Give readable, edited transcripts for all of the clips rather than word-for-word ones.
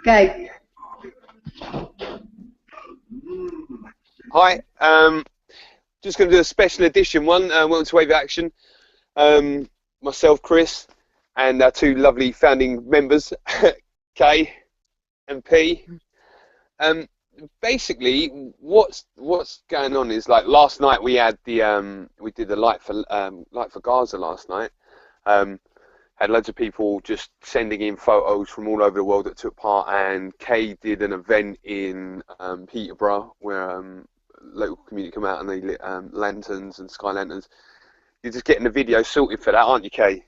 Okay. Hi, just going to do a special edition one. Welcome to Wave Action. Myself, Chris, and our two lovely founding members, Kay and P. Basically, what's going on is, like, last night we had the we did the Light for Gaza last night. Had loads of people just sending in photos from all over the world that took part, and Kay did an event in Peterborough where local community come out and they lit lanterns and sky lanterns. You're just getting the video sorted for that, aren't you, Kay?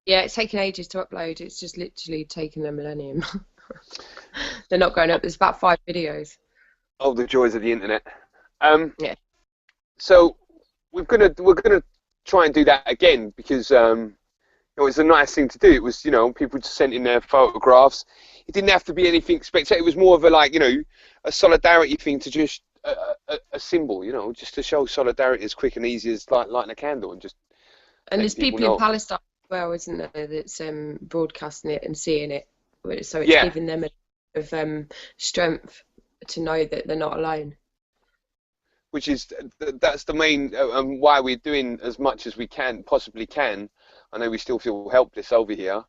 Yeah, it's taken ages to upload. It's just literally taken a millennium. They're not going up. There's about 5 videos. Oh, the joys of the internet. Yeah. So we're gonna try and do that again because it was a nice thing to do. It was, people just sent in their photographs. It didn't have to be anything spectacular. It was more of a, a solidarity thing, to just a symbol, just to show solidarity as quick and easy as lighting a candle and just. And there's people in Palestine as well, isn't there, that's broadcasting it and seeing it. So it's giving them a bit of strength to know that they're not alone. That's the main why we're doing as much as we possibly can. I know we still feel helpless over here,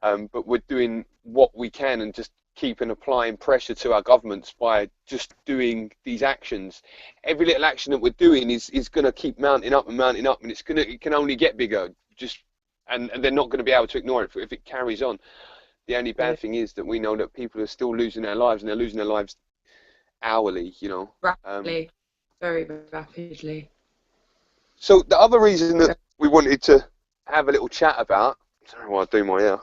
but we're doing what we can and just keeping applying pressure to our governments by just doing these actions. Every little action that we're doing is going to keep mounting up, and it can only get bigger. And they're not going to be able to ignore it if it carries on. The only bad thing is that we know that people are still losing their lives, and they're losing their lives hourly. Rapidly, very rapidly. So the other reason that we wanted to have a little chat about, sorry while I do my hair.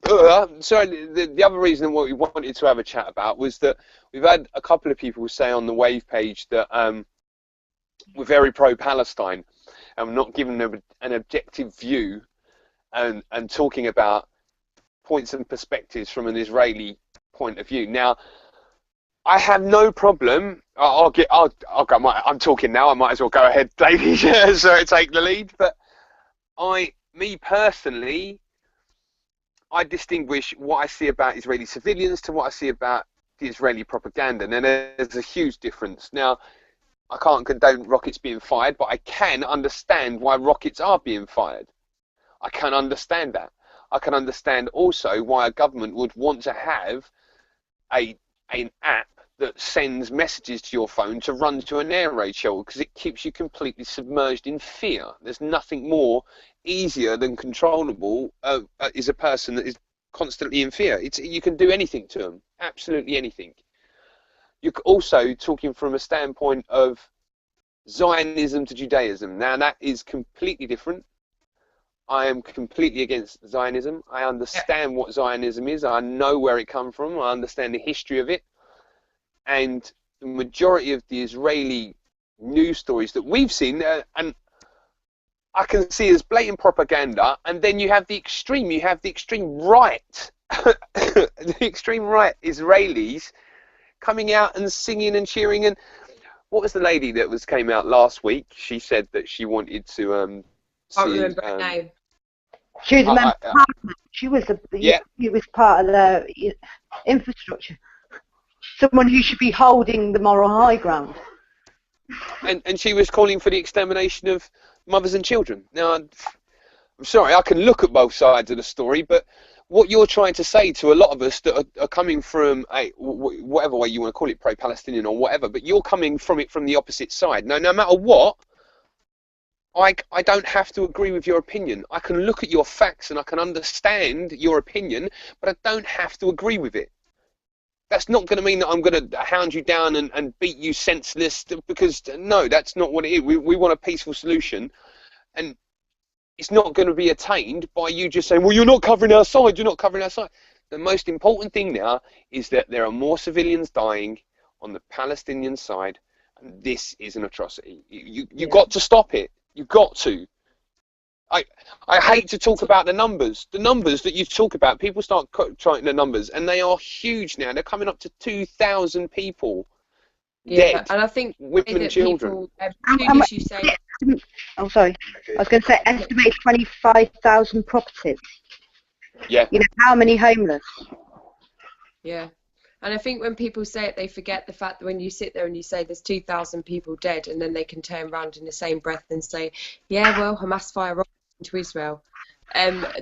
The other reason what we wanted to have a chat about was that we've had a couple of people say on the Wave page that we're very pro-Palestine and we're not giving them an objective view and talking about points and perspectives from an Israeli point of view. Now, I have no problem. I'm talking now. I might as well go ahead, ladies. So take the lead. But me personally, I distinguish what I see about Israeli civilians to what I see about the Israeli propaganda. And there's a huge difference. Now, I can't condone rockets being fired, but I can understand why rockets are being fired. I can understand that. I can understand also why a government would want to have an app that sends messages to your phone to run to an air raid shelter, because it keeps you completely submerged in fear. There's nothing more easier than controllable is a person that is constantly in fear. You can do anything to them, absolutely anything. You're also talking from a standpoint of Zionism to Judaism. Now that is completely different. I am completely against Zionism. I understand what Zionism is. I know where it comes from. I understand the history of it. And the majority of the Israeli news stories that we've seen, and I can see as blatant propaganda, and then you have the extreme right, the extreme right Israelis coming out and singing and cheering. And what was the lady that came out last week? She said that she wanted to I can't remember her name. She was a member of Parliament. She was part of the infrastructure. Someone who should be holding the moral high ground. And she was calling for the extermination of mothers and children. Now, I'm sorry, I can look at both sides of the story, but what you're trying to say to a lot of us that are coming from whatever way you want to call it, pro-Palestinian or whatever, but you're coming from it from the opposite side. No matter what, I don't have to agree with your opinion. I can look at your facts and I can understand your opinion, but I don't have to agree with it. That's not going to mean that I'm going to hound you down and beat you senseless, because no, that's not what it is. We want a peaceful solution, and it's not going to be attained by you just saying, well, you're not covering our side, you're not covering our side. The most important thing now is that there are more civilians dying on the Palestinian side, and this is an atrocity. You've got to stop it. You've got to. I hate to talk about the numbers. The numbers that you talk about, people start trying the numbers, and they are huge now. They're coming up to 2,000 people dead. And I think women and children. You say, oh, sorry. I was going to say, estimated 25,000 properties. Yeah. You know, how many homeless? Yeah. And I think when people say it, they forget the fact that when you sit there and you say there's 2,000 people dead, and then they can turn around in the same breath and say, yeah, well, Hamas fire rockets into Israel.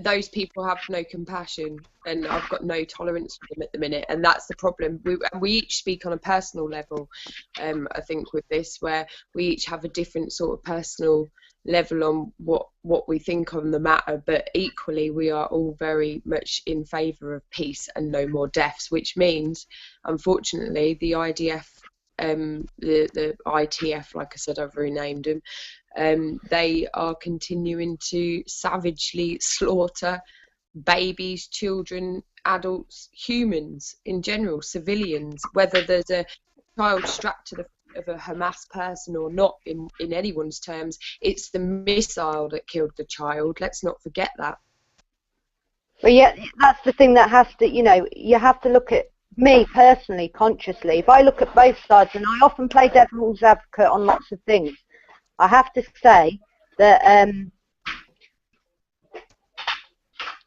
Those people have no compassion, and I've got no tolerance for them at the minute, and that's the problem. We each speak on a personal level, I think, with this, where we each have a different sort of personal level on what we think on the matter, but equally we are all very much in favour of peace and no more deaths, which means, unfortunately, the IDF, the ITF, like I said, I've renamed them, they are continuing to savagely slaughter babies, children, adults, humans in general, civilians, whether there's a child strapped to the of a Hamas person or not, in anyone's terms, it's the missile that killed the child. Let's not forget that. But yeah, that's the thing that has to, you know, you have to look at me personally, consciously. If I look at both sides, and I often play devil's advocate on lots of things, I have to say that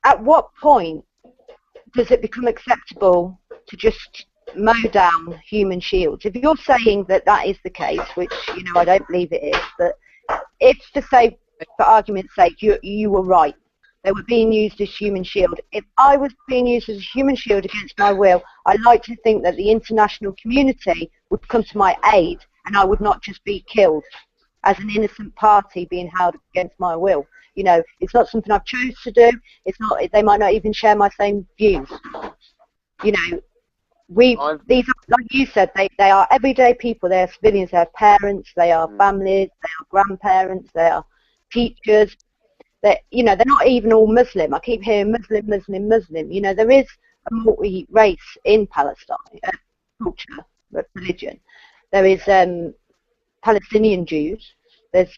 at what point does it become acceptable to just mow down human shields? If you're saying that that is the case, which, you know, I don't believe it is, but if, to say, for argument's sake, you were right, they were being used as human shield. If I was being used as a human shield against my will, I like to think that the international community would come to my aid, and I would not just be killed as an innocent party being held against my will. You know, it's not something I've chose to do. It's not. They might not even share my same views. You know, these are, like you said, they are everyday people. They are civilians. They are parents. They are families. They are grandparents. They are teachers. They, you know, they're not even all Muslim. I keep hearing Muslim, Muslim, Muslim. You know, there is a multi-race in Palestine, culture, religion. There is Palestinian Jews. There's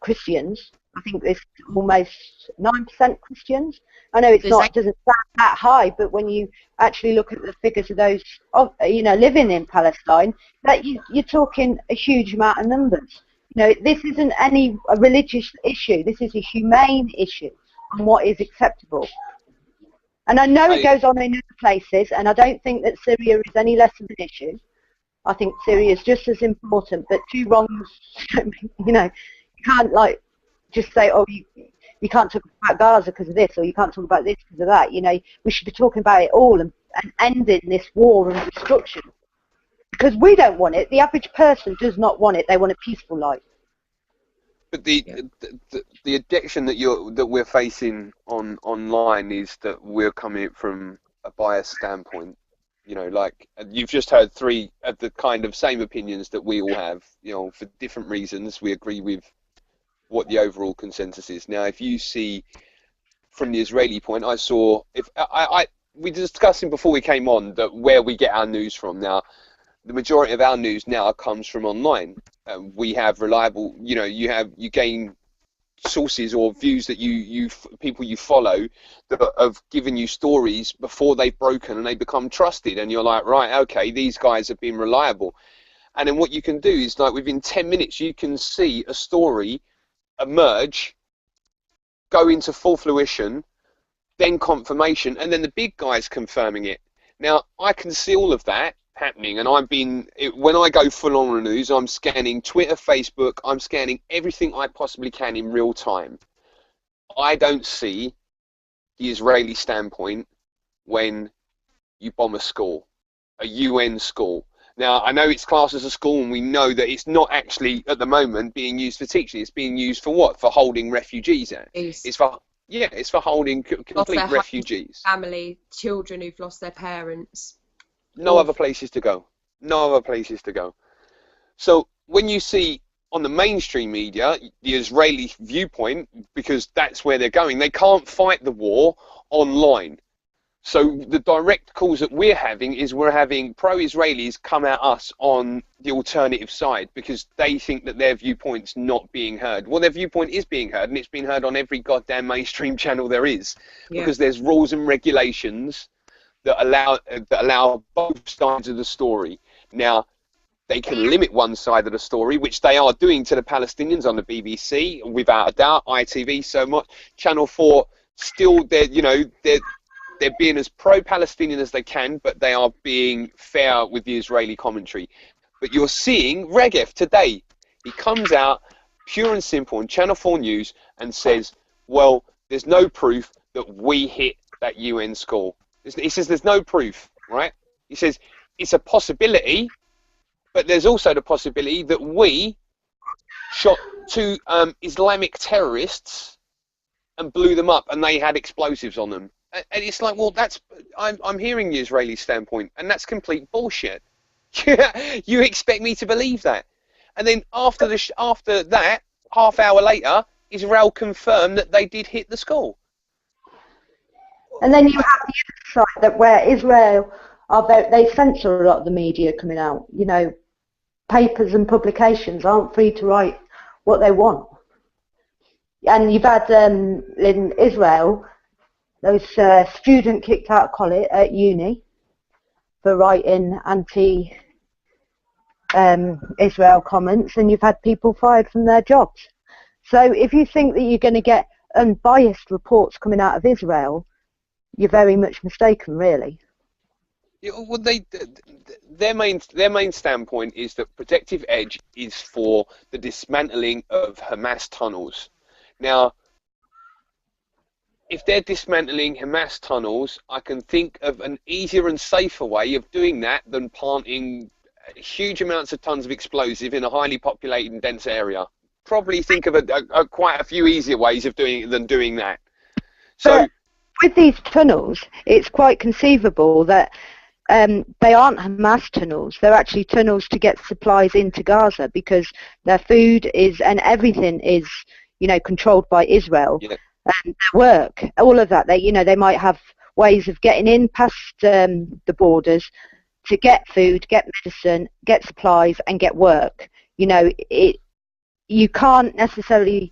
Christians. I think there's almost 9% Christians. I know it's not, doesn't sound that high, but when you actually look at the figures of those, you know, living in Palestine, that you're talking a huge amount of numbers. You know, this isn't a religious issue. This is a humane issue on what is acceptable. And I know it goes on in other places, and I don't think that Syria is any less of an issue. I think Syria is just as important, but two wrongs, you know, you can't like just say, oh, you can't talk about Gaza because of this, or you can't talk about this because of that. You know, we should be talking about it all and ending this war and destruction. Because we don't want it. The average person does not want it. They want a peaceful life. But the addiction that we're facing online is that we're coming from a biased standpoint. You know, like you've just heard three of the kind of same opinions that we all have. You know, for different reasons, we agree with what the overall consensus is. Now, if you see from the Israeli point, I saw we were discussing before we came on that where we get our news from. Now, the majority of our news now comes from online. We have reliable, you know, you gain sources or views that people you follow that have given you stories before they've broken and they become trusted, and you're like, right, okay, these guys have been reliable. And then what you can do is, like, within 10 minutes you can see a story emerge, go into full fruition, then confirmation, and then the big guys confirming it. Now, I can see all of that happening, and when I go full on the news, I'm scanning Twitter, Facebook, I'm scanning everything I possibly can in real time. I don't see the Israeli standpoint when you bomb a school, a UN school. Now, I know it's classed as a school, and we know that it's not actually at the moment being used for teaching. It's being used for what? For holding refugees. It's for holding complete refugees. Family, children who've lost their parents. No other places to go. No other places to go. So when you see on the mainstream media the Israeli viewpoint, because that's where they're going, they can't fight the war online. So the direct calls that we're having is we're having pro-Israelis come at us on the alternative side because they think that their viewpoint's not being heard. Well, their viewpoint is being heard, and it's being heard on every goddamn mainstream channel there is, because there's rules and regulations that allow both sides of the story. Now, they can limit one side of the story, which they are doing to the Palestinians on the BBC, without a doubt. ITV so much. Channel 4 still they're being as pro-Palestinian as they can, but they are being fair with the Israeli commentary. But you're seeing Regev today. He comes out pure and simple on Channel 4 News and says, well, there's no proof that we hit that UN school. He says there's no proof, right? He says it's a possibility, but there's also the possibility that we shot two Islamic terrorists and blew them up, and they had explosives on them. And it's like, well, I'm hearing the Israeli standpoint, and that's complete bullshit. You expect me to believe that? And then after that, half hour later, Israel confirmed that they did hit the school. And then you have the other side that where Israel they censor a lot of the media coming out. You know, papers and publications aren't free to write what they want. And you've had in Israel, those student kicked out of college at uni for writing anti-Israel comments, and you've had people fired from their jobs. So if you think that you're going to get unbiased reports coming out of Israel, you're very much mistaken, really. Yeah, well, their main standpoint is that Protective Edge is for the dismantling of Hamas tunnels. Now, if they're dismantling Hamas tunnels, I can think of an easier and safer way of doing that than planting huge amounts of tons of explosive in a highly populated and dense area. Probably think of quite a few easier ways of doing it than doing that. So, but with these tunnels, it's quite conceivable that they aren't Hamas tunnels. They're actually tunnels to get supplies into Gaza, because their food is and everything is, you know, controlled by Israel. yeah. And their work, all of that. They might have ways of getting in past the borders to get food, get medicine, get supplies, and get work. You know, you can't necessarily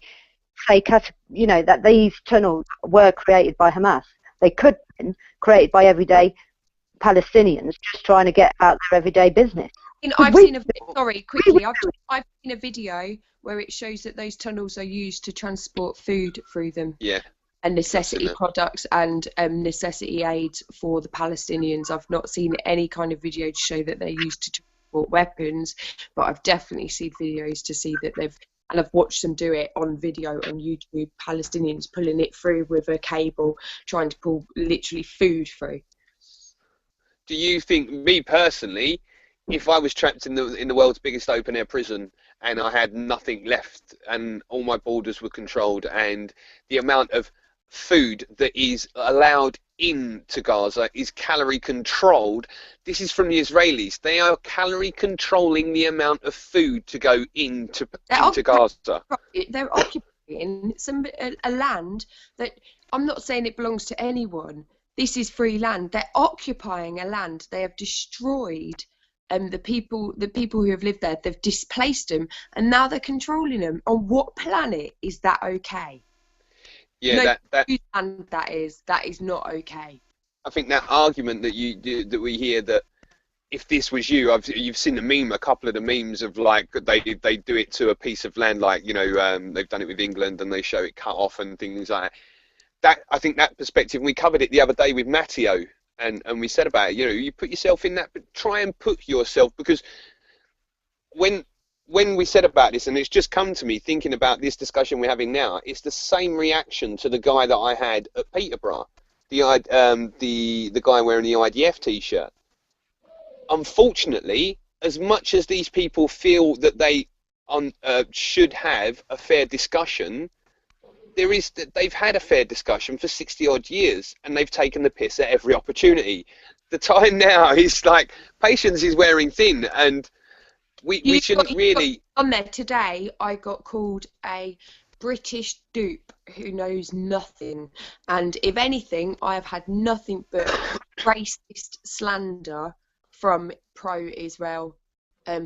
say, that these tunnels were created by Hamas. They could have been created by everyday Palestinians just trying to get out their everyday business. I've seen a video where it shows that those tunnels are used to transport food through them. Yeah. And necessity products and necessity aids for the Palestinians. I've not seen any kind of video to show that they're used to transport weapons, but I've definitely seen videos to see that and I've watched them do it on video on YouTube, Palestinians pulling it through with a cable, trying to pull literally food through. Do you think, me personally, if I was trapped in the world's biggest open air prison and I had nothing left and all my borders were controlled and the amount of food that is allowed into Gaza is calorie controlled, this is from the Israelis. They are calorie controlling the amount of food to go into Gaza. They're occupying a land that, I'm not saying it belongs to anyone. This is free land. They're occupying a land. They have destroyed the people who have lived there. They've displaced them, and now they're controlling them. On what planet is that okay? Yeah, that is not okay. I think that argument that we hear that if this was you've seen the meme, a couple of the memes of like they do it to a piece of land, like they've done it with England and they show it cut off and things like that. I think that perspective, we covered it the other day with Matteo, and we said about it, you put yourself in that, but try and put yourself, because when we said about this, and it's just come to me thinking about this discussion we're having now, it's the same reaction to the guy that I had at Peterborough, the guy wearing the IDF t-shirt. Unfortunately, as much as these people feel that they should have a fair discussion, they've had a fair discussion for 60 odd years and they've taken the piss at every opportunity. The time now is like, patience is wearing thin, and we shouldn't really. On there today, I got called a British dupe who knows nothing, and if anything, I have had nothing but racist slander from pro-Israel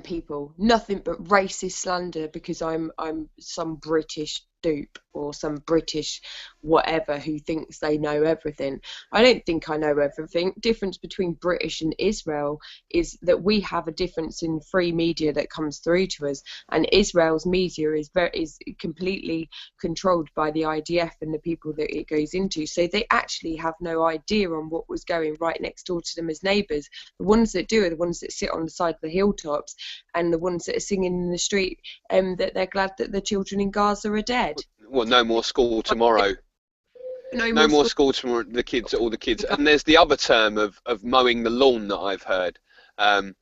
people. Nothing but racist slander because I'm some British dupe or some British whatever who thinks they know everything. I don't think I know everything. Difference between British and Israel is that we have a difference in free media that comes through to us, and Israel's media is completely controlled by the IDF and the people that it goes into. So they actually have no idea on what was going right next door to them as neighbours. The ones that do are the ones that sit on the side of the hilltops and the ones that are singing in the street that they're glad that the children in Gaza are dead. Well, no more school tomorrow. No more school tomorrow. All the kids. And there's the other term of mowing the lawn that I've heard. That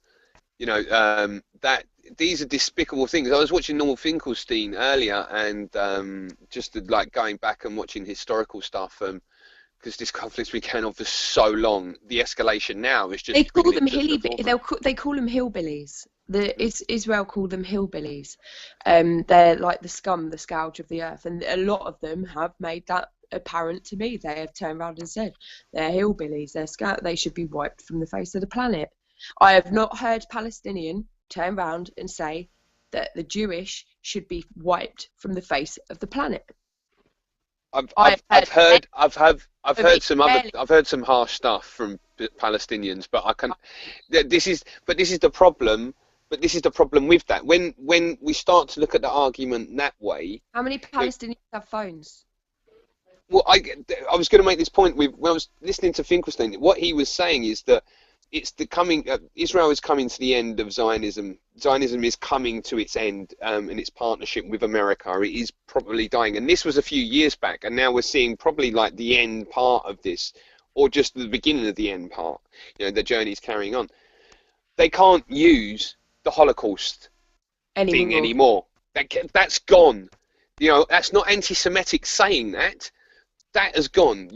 these are despicable things. I was watching Norman Finkelstein earlier, and just like going back and watching historical stuff. Because this conflict's been going on for so long, the escalation now is just. They call them they call them hillbillies. Israel call them hillbillies. They're like the scum, the scourge of the earth, and a lot of them have made that apparent to me. They have turned around and said they're hillbillies. They should be wiped from the face of the planet. I have not heard Palestinian turn around and say that the Jewish should be wiped from the face of the planet. I've heard some harsh stuff from Palestinians, but this is the problem. But this is the problem with that. When we start to look at the argument that way. How many Palestinians have phones? Well, I was going to make this point when I was listening to Finkelstein. What he was saying is that Israel is coming to the end of Zionism. Zionism is coming to its end in its partnership with America. It is probably dying. And this was a few years back, and now we're seeing probably like the end part of this, or just the beginning of the end part. The journey's carrying on. They can't use the Holocaust thing anymore. That's gone. That's not anti-Semitic saying that. That has gone.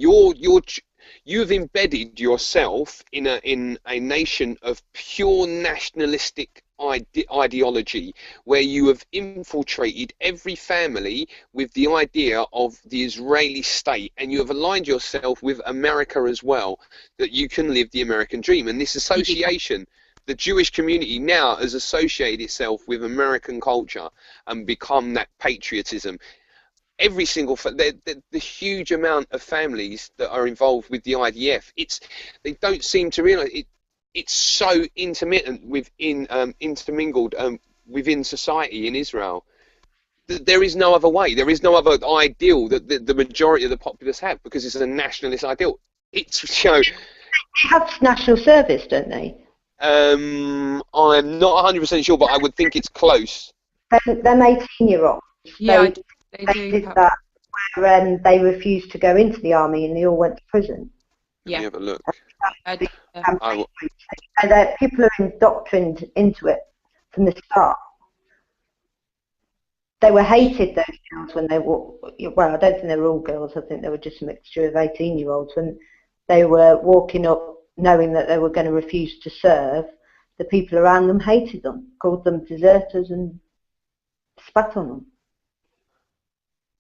You've embedded yourself in a nation of pure nationalistic ideology, where you have infiltrated every family with the idea of the Israeli state, and you have aligned yourself with America as well, that you can live the American dream. And this association, the Jewish community now has associated itself with American culture and become that patriotism. Every single the huge amount of families that are involved with the IDF, they don't seem to realise it. It's so intermittent intermingled within society in Israel. There is no other way. There is no other ideal that the majority of the populace have, because it's a nationalist ideal. They have national service, don't they? I'm not 100% sure, but I would think it's close. Them 18-year-olds. Yeah, they did that where they refused to go into the army and they all went to prison. Yeah. Let me have a look. People are indoctrined into it from the start. They were hated, those girls, when they were, well, I don't think they were all girls, I think they were just a mixture of 18-year-olds. When they were walking up knowing that they were going to refuse to serve, the people around them hated them, called them deserters and spat on them.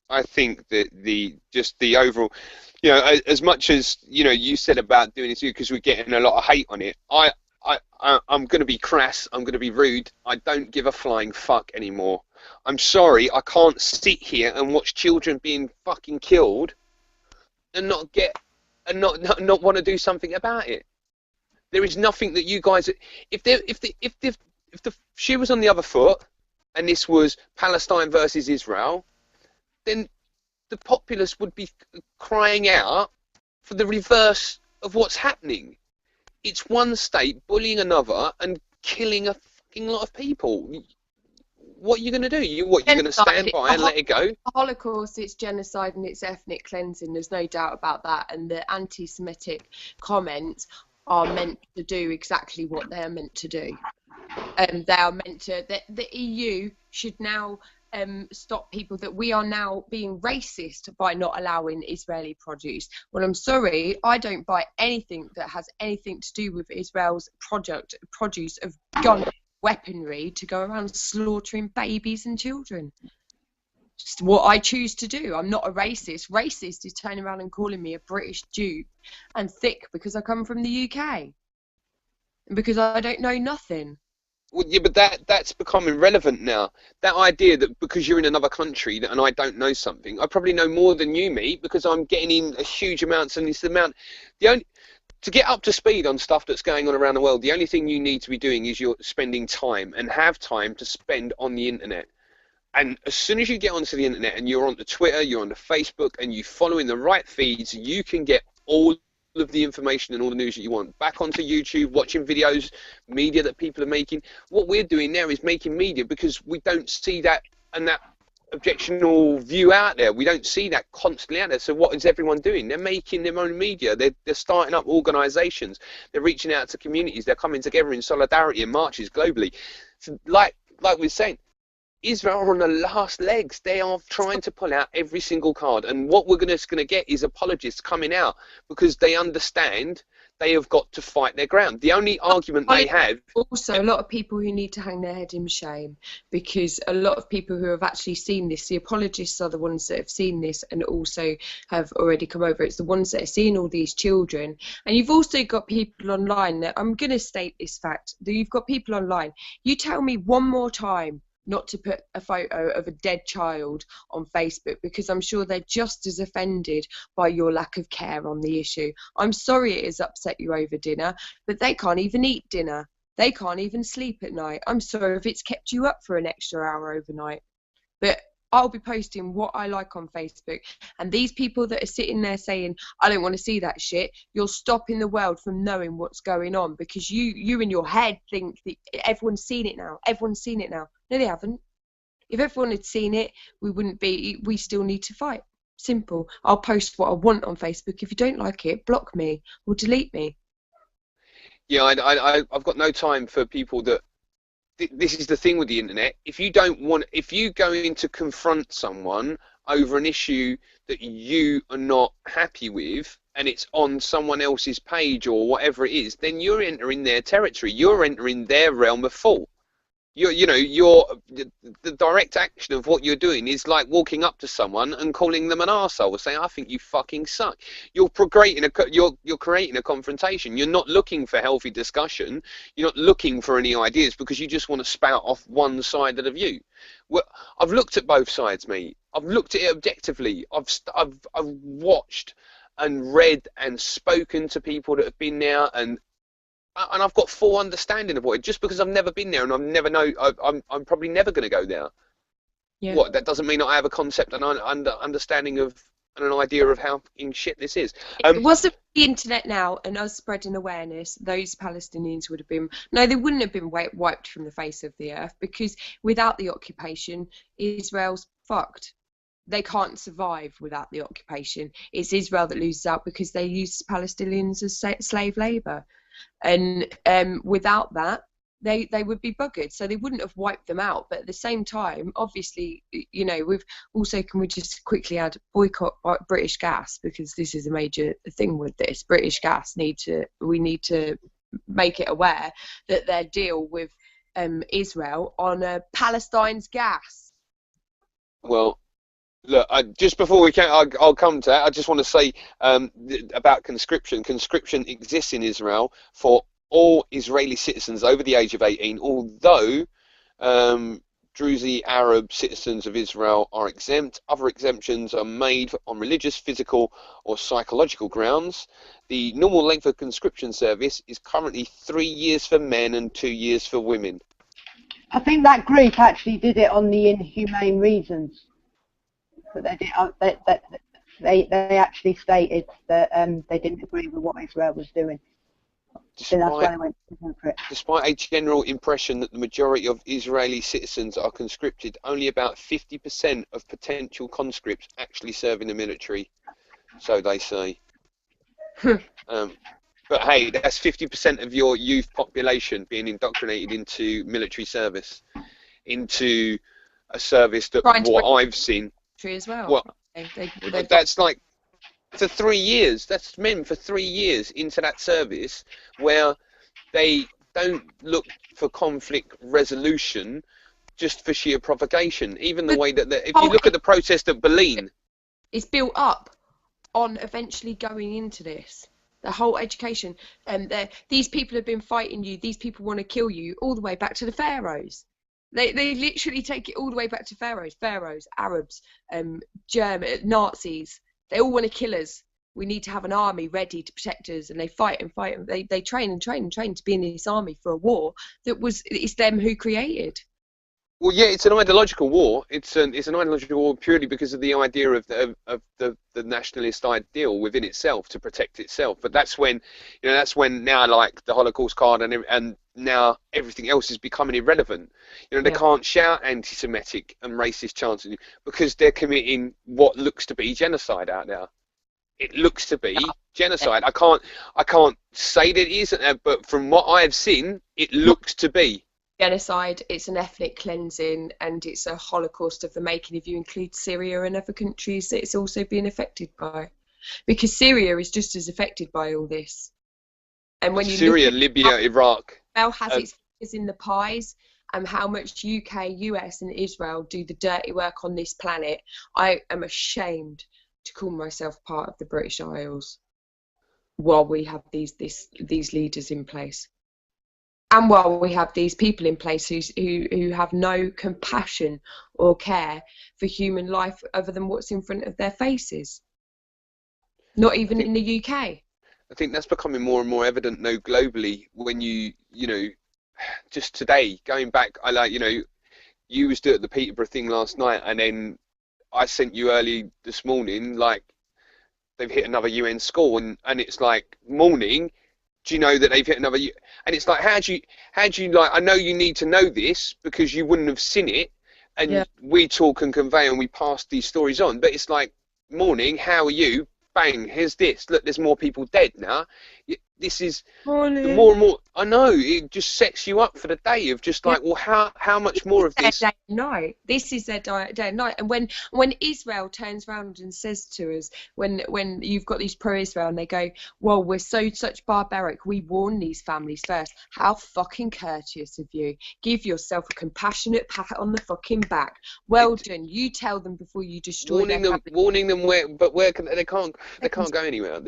I think that the overall, as much as you said about doing it because we're getting a lot of hate on it. I'm going to be crass. I'm going to be rude. I don't give a flying fuck anymore. I'm sorry. I can't sit here and watch children being fucking killed and not want to do something about it. There is nothing that you guys. If the shoe was on the other foot, and this was Palestine versus Israel, then the populace would be crying out for the reverse of what's happening. It's one state bullying another and killing a fucking lot of people. What are you going to do? You're going to stand by and let it go? The Holocaust, it's genocide and it's ethnic cleansing. There's no doubt about that. And the anti-Semitic comments are meant to do exactly what they're meant to do. They are meant to. The EU should now stop people, that we are now being racist by not allowing Israeli produce. Well, I'm sorry, I don't buy anything that has anything to do with Israel's produce of gun weaponry to go around slaughtering babies and children. Just what I choose to do. I'm not a racist. Racist is turning around and calling me a British dupe and thick because I come from the UK and because I don't know nothing. Well, yeah, but that's becoming relevant now. That idea that because you're in another country and I don't know something, I probably know more than you, mate, because I'm getting in a huge amounts, and it's the amount. The only To get up to speed on stuff that's going on around the world, the only thing you need to be doing is you're spending time and have time to spend on the internet. And as soon as you get onto the internet and you're onto Twitter, you're onto Facebook, and you follow in the right feeds, you can get all of the information and all the news that you want. Back onto YouTube, watching videos, media that people are making. What we're doing now is making media because we don't see that and that objectionable view out there. We don't see that constantly out there. So what is everyone doing? They're making their own media. They're starting up organisations. They're reaching out to communities. They're coming together in solidarity and marches globally. So like we're saying, Israel are on the last legs. They are trying to pull out every single card, and what we're going to get is apologists coming out because they understand they have got to fight their ground. The only argument they have... Also, a lot of people who need to hang their head in shame, because a lot of people who have actually seen this, the apologists are the ones that have seen this and also have already come over. It's the ones that are seeing all these children. And you've also got people online that, I'm going to state this fact, that you've got people online. You tell me one more time not to put a photo of a dead child on Facebook, because I'm sure they're just as offended by your lack of care on the issue. I'm sorry it has upset you over dinner, but they can't even eat dinner. They can't even sleep at night. I'm sorry if it's kept you up for an extra hour overnight. But I'll be posting what I like on Facebook, and these people that are sitting there saying, I don't want to see that shit, you're stopping the world from knowing what's going on, because you in your head think that everyone's seen it now. Everyone's seen it now. No, they haven't. If everyone had seen it, we still need to fight. Simple. I'll post what I want on Facebook. If you don't like it, block me or delete me. Yeah, I've got no time for people that... This is the thing with the internet. If you go in to confront someone over an issue that you are not happy with, and it's on someone else's page or whatever it is, then you're entering their territory. You're entering their realm of fault. The direct action of what you're doing is like walking up to someone and calling them an arsehole or saying, I think you fucking suck. You're creating a confrontation. You're not looking for healthy discussion. You're not looking for any ideas because you just want to spout off one side of the view. Well, I've looked at both sides, mate. I've looked at it objectively. I've watched and read and spoken to people that have been there, and I've got full understanding of what it. Just because I've never been there and I'm probably never going to go there. Yeah. What? That doesn't mean I have a concept and understanding of and an idea of how fucking shit this is. If it wasn't for the internet now and us spreading awareness, those Palestinians would have been... No, they wouldn't have been wiped from the face of the earth, because without the occupation, Israel's fucked. They can't survive without the occupation. It's Israel that loses out because they use Palestinians as slave labour. And without that, they would be buggered. So they wouldn't have wiped them out. But at the same time, obviously, you know, we've also, can we just quickly add, boycott British gas, because this is a major thing with this. British gas we need to make it aware that their deal with Israel on Palestine's gas. Well, look, just before we can, I'll come to that. I just want to say about conscription. Conscription exists in Israel for all Israeli citizens over the age of 18, although Druzi Arab citizens of Israel are exempt. Other exemptions are made on religious, physical, or psychological grounds. The normal length of conscription service is currently 3 years for men and 2 years for women. I think that group actually did it on the inhumane reasons. But they actually stated that they didn't agree with what Israel was doing. So that's why they went for it. Despite a general impression that the majority of Israeli citizens are conscripted, only about 50% of potential conscripts actually serve in the military, so they say. But hey, that's 50% of your youth population being indoctrinated into military service, into a service that what I've seen. As well. Well, that's like for 3 years. That's men for 3 years into that service where they don't look for conflict resolution, just for sheer provocation. Even the way that if you look at the protest at Berlin, it's built up on eventually going into this. The whole education. These people have been fighting you. These people want to kill you, all the way back to the pharaohs. They literally take it all the way back to pharaohs, Arabs, German, Nazis. They all want to kill us. We need to have an army ready to protect us, and they fight and fight. They train and train and train to be in this army for a war it's them who created. Well, yeah, it's an ideological war. It's an ideological war purely because of the idea of the nationalist ideal within itself to protect itself. But that's when, now, like, the Holocaust card and now everything else is becoming irrelevant. They can't shout anti-Semitic and racist chants because they're committing what looks to be genocide out there. It looks to be genocide. I can't say that it isn't, but from what I've seen, it looks to be. Genocide, it's an ethnic cleansing, and it's a Holocaust of the making. If you include Syria and other countries that it's also being affected by, because Syria is just as affected by all this. And when you Syria, Libya, Iraq, Israel has its fingers in the pies, and how much UK, US, and Israel do the dirty work on this planet, I am ashamed to call myself part of the British Isles while we have these leaders in place. And while we have these people in place who have no compassion or care for human life other than what's in front of their faces. Not even in the UK. I think that's becoming more and more evident now globally when just today, going back, you was at the Peterborough thing last night, and then I sent you early this morning, like, they've hit another UN school, and it's like, morning, do you know that they've hit another? And it's like, how do you like? I know you need to know this because you wouldn't have seen it, and we talk and convey and we pass these stories on. But it's like, morning, how are you? Bang, here's this. Look, there's more people dead now. This is the more and more. I know, it just sets you up for the day of just like, well, how much more of this? Day and night. This is their day and night. And when Israel turns around and says to us, when you've got these pro-Israel and they go, well, we're such barbaric, we warn these families first. How fucking courteous of you. Give yourself a compassionate pat on the fucking back. Well done. You tell them before you destroy warning them where can they can't go anywhere.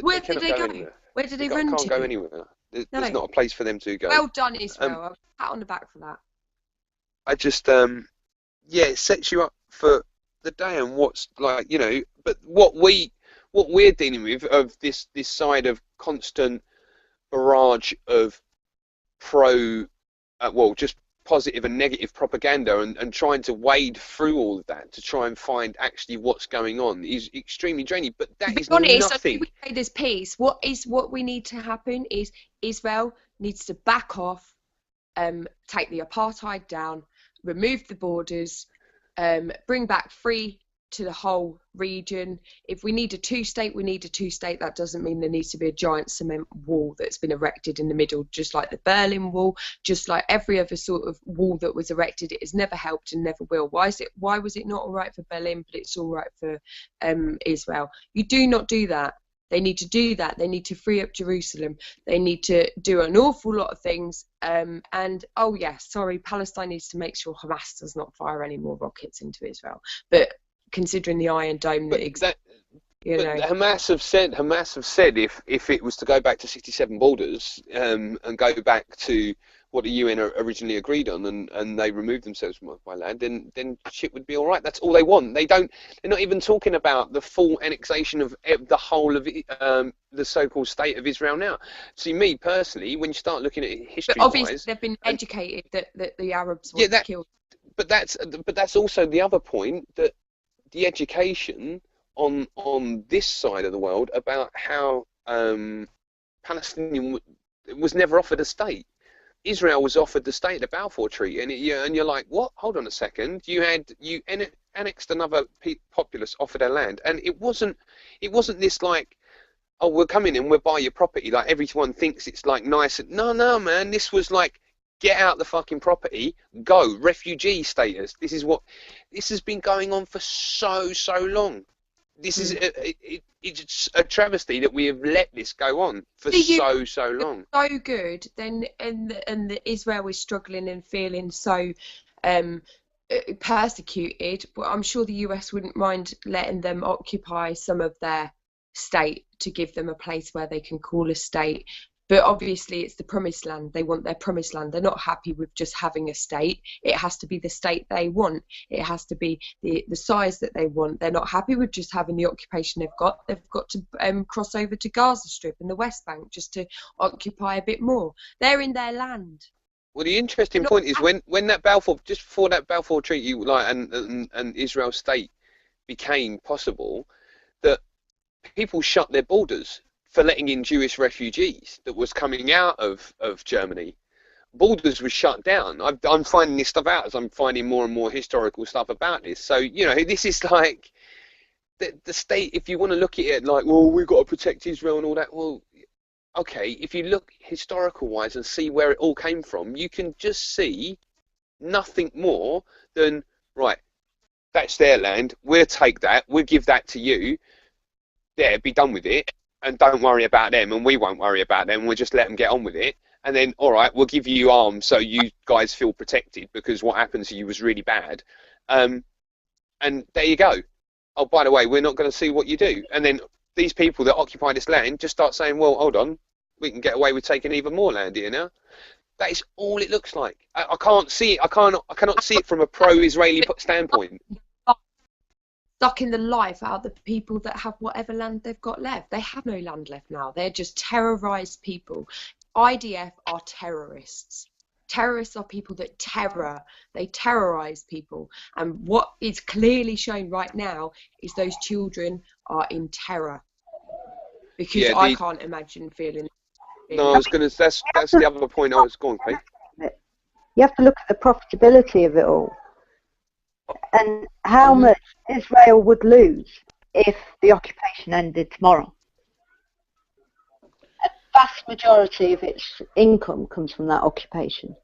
Where did they go? Anywhere. Where did they run to? Can't go anywhere. There's not a place for them to go. Well done, Israel. Pat on the back for that. I just, it sets you up for the day and what's like, but what we're dealing with of this side of constant barrage of just positive and negative propaganda and trying to wade through all of that to try and find actually what's going on is extremely draining. But that is nothing. We say there's peace. What we need to happen is Israel needs to back off, take the apartheid down, remove the borders, bring back free to the whole region. If we need a two-state, we need a two-state. That doesn't mean there needs to be a giant cement wall that's been erected in the middle, just like the Berlin Wall, just like every other sort of wall that was erected. It has never helped and never will. Why was it not all right for Berlin, but it's all right for Israel? You do not do that. They need to do that. They need to free up Jerusalem. They need to do an awful lot of things. And Palestine needs to make sure Hamas does not fire any more rockets into Israel. But considering the Iron Dome that exists, Hamas have said if it was to go back to 67 borders and go back to what the UN originally agreed on, and they removed themselves from my land, then shit would be all right. That's all they want. They're not even talking about the full annexation of the whole of the so-called state of Israel now. See, me personally, when you start looking at it history-wise, but obviously they've been educated that the Arabs were killed. But that's also the other point, that the education on this side of the world about how Palestinian was never offered a state. Israel was offered the state, the Balfour Treaty, and you're like, what? Hold on a second. You annexed another populace, offered their land, and it wasn't this like, oh, we'll come in and we'll buy your property. Like everyone thinks it's like nice. No, man. This was like, get out the fucking property, go, refugee status. This has been going on for so long. This is it's a travesty that we have let this go on for so long. So good. Then and Israel is struggling and feeling so persecuted. But I'm sure the US wouldn't mind letting them occupy some of their state to give them a place where they can call a state. But obviously it's the promised land. They want their promised land. They're not happy with just having a state. It has to be the state they want. It has to be the size that they want. They're not happy with just having the occupation they've got. They've got to cross over to Gaza Strip and the West Bank just to occupy a bit more. They're in their land. Well, the interesting point is when that Balfour, just before that Balfour Treaty, like and Israel's state became possible, that people shut their borders for letting in Jewish refugees that was coming out of Germany. Borders were shut down. I'm finding this stuff out as I'm finding more and more historical stuff about this. So, you know, this is like the state, if you want to look at it like, well, we've got to protect Israel and all that, well, okay, if you look historical wise and see where it all came from, you can just see nothing more than, right, that's their land, we'll take that, we'll give that to you, there, be done with it, and don't worry about them, and we won't worry about them, we'll just let them get on with it, and then, all right, we'll give you arms so you guys feel protected because what happened to you was really bad, and there you go. Oh, by the way, we're not going to see what you do. And then these people that occupy this land just start saying, well, hold on, we can get away with taking even more land here now. That is all it looks like. I can't see it. I cannot see it from a pro-Israeli standpoint. Sucking the life out of the people that have whatever land they've got left. They have no land left now. They're just terrorized people. IDF are terrorists. Terrorists are people that they terrorize people. And what is clearly shown right now is those children are in terror. Because yeah, I can't imagine feeling. No, I was going to. That's the other point I was going to make. You have to look at the profitability of it all, and how much Israel would lose if the occupation ended tomorrow. A vast majority of its income comes from that occupation,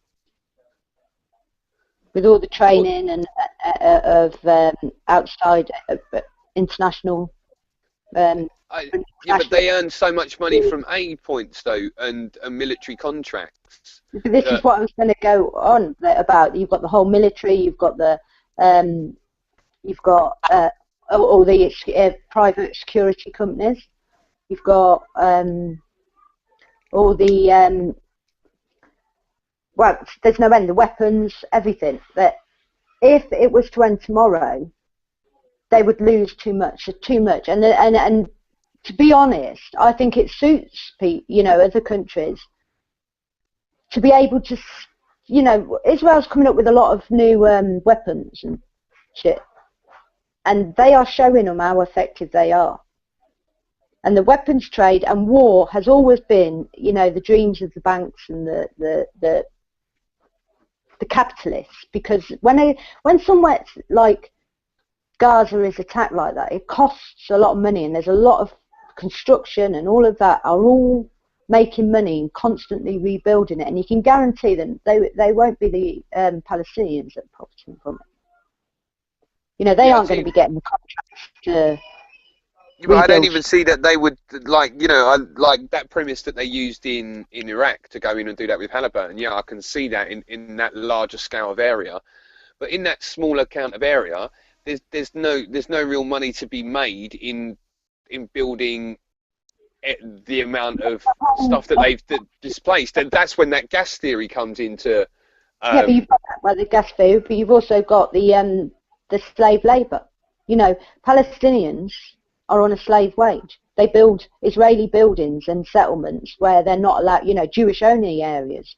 with all the training and of outside international. Yeah, but they earn so much money from aid points, though, and military contracts. But this is what I was going to go on about. You've got the whole military. You've got the all the private security companies. You've got all the well, there's no end. The weapons, everything. That if it was to end tomorrow, they would lose too much. And to be honest, I think it suits other countries to be able to, Israel's coming up with a lot of new weapons and shit, and they are showing them how effective they are. And the weapons trade and war has always been, the dreams of the banks and the capitalists, because when somewhere like Gaza is attacked like that, it costs a lot of money, and there's a lot of construction, and all of that are all making money and constantly rebuilding it, and you can guarantee them they won't be the Palestinians that are profiting from it. They aren't going to be getting the contracts to I don't even see that they would, like that premise that they used in Iraq to go in and do that with Halliburton. Yeah, I can see that in that larger scale of area, but in that smaller count of area, there's no real money to be made in building the amount of stuff that they've displaced, and that's when that gas theory comes into. Yeah, but you've got the gas theory, but you've also got the slave labour. Palestinians are on a slave wage. They build Israeli buildings and settlements where they're not allowed. Jewish-only areas.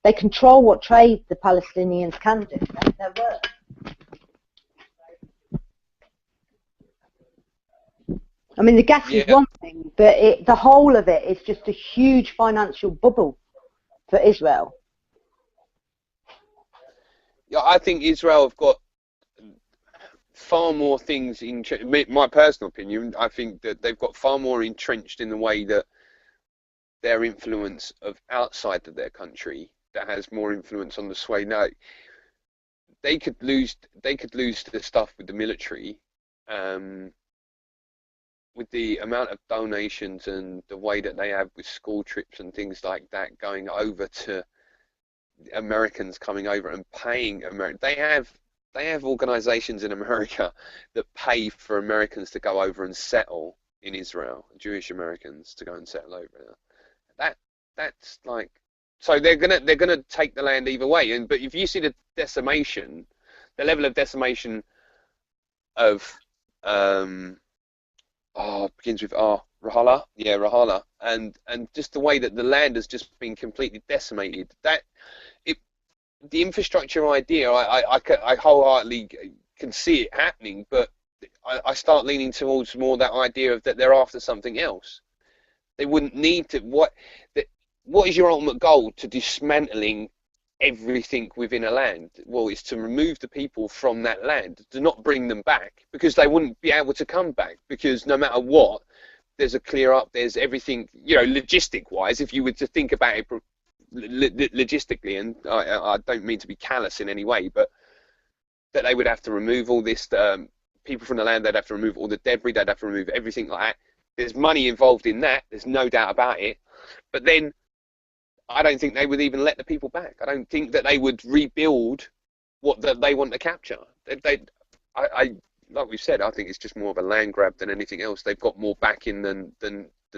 They control what trade the Palestinians can do. That's their work. I mean, the gas is one thing, but the whole of it is just a huge financial bubble for Israel. Yeah, I think Israel have got far more things in my personal opinion. I think that they've got far more entrenched in the way that their influence of outside of their country that has more influence on the sway. Now, they could lose the stuff with the military. With the amount of donations and the way that they have with school trips and things like that going over to Americans coming over and paying they have organizations in America that pay for Americans to go over and settle in Israel, Jewish Americans, to go and settle over there. That's like, so they're gonna take the land either way. And but if you see the decimation, the level of decimation of begins with R, Rahala, yeah, Rahala, and just the way that the land has just been completely decimated. The infrastructure idea, I wholeheartedly can see it happening, but I start leaning towards more that idea of that they're after something else. They wouldn't need to. What is your ultimate goal to dismantling everything within a land? Well, it's to remove the people from that land, to not bring them back, because they wouldn't be able to come back, because no matter what, there's a clear up, there's everything, you know, logistic wise, if you were to think about it logistically, and I don't mean to be callous in any way, but that they would have to remove all this, people from the land, they'd have to remove all the debris, they'd have to remove everything like that. There's money involved in that, there's no doubt about it, but then I don't think they would even let the people back. I don't think that they would rebuild what they want to capture. Like we've said, I think it's just more of a land grab than anything else. They've got more backing than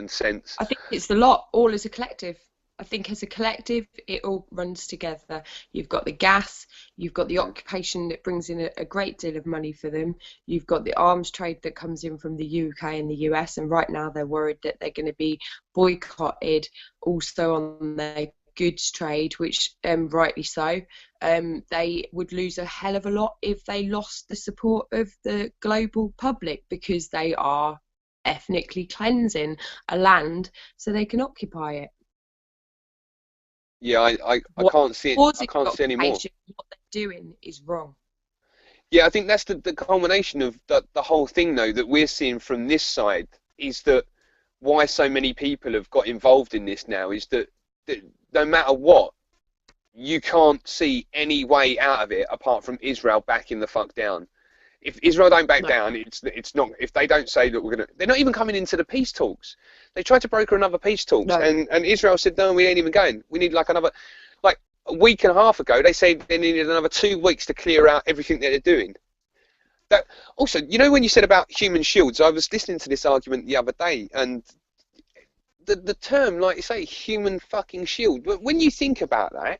sense. I think it's the lot, all as a collective. I think as a collective, it all runs together. You've got the gas, you've got the occupation that brings in a great deal of money for them. You've got the arms trade that comes in from the UK and the US, and right now they're worried that they're going to be boycotted also on their goods trade, which rightly so. They would lose a hell of a lot if they lost the support of the global public, because they are ethnically cleansing a land so they can occupy it. Yeah, I can't see it. I can't see any more. What they're doing is wrong. Yeah, I think that's the culmination of the whole thing, though, that we're seeing from this side, is that why so many people have got involved in this now is that no matter what, you can't see any way out of it apart from Israel backing the fuck down. If Israel don't back down, it's not. If they don't say that they're not even coming into the peace talks. They tried to broker another peace talks, and Israel said no, we ain't even going. We need like another, like a week and a half ago, they said they needed another 2 weeks to clear out everything that they're doing. That also, you know, when you said about human shields, I was listening to this argument the other day, and the term, like you say, human fucking shield. But when you think about that,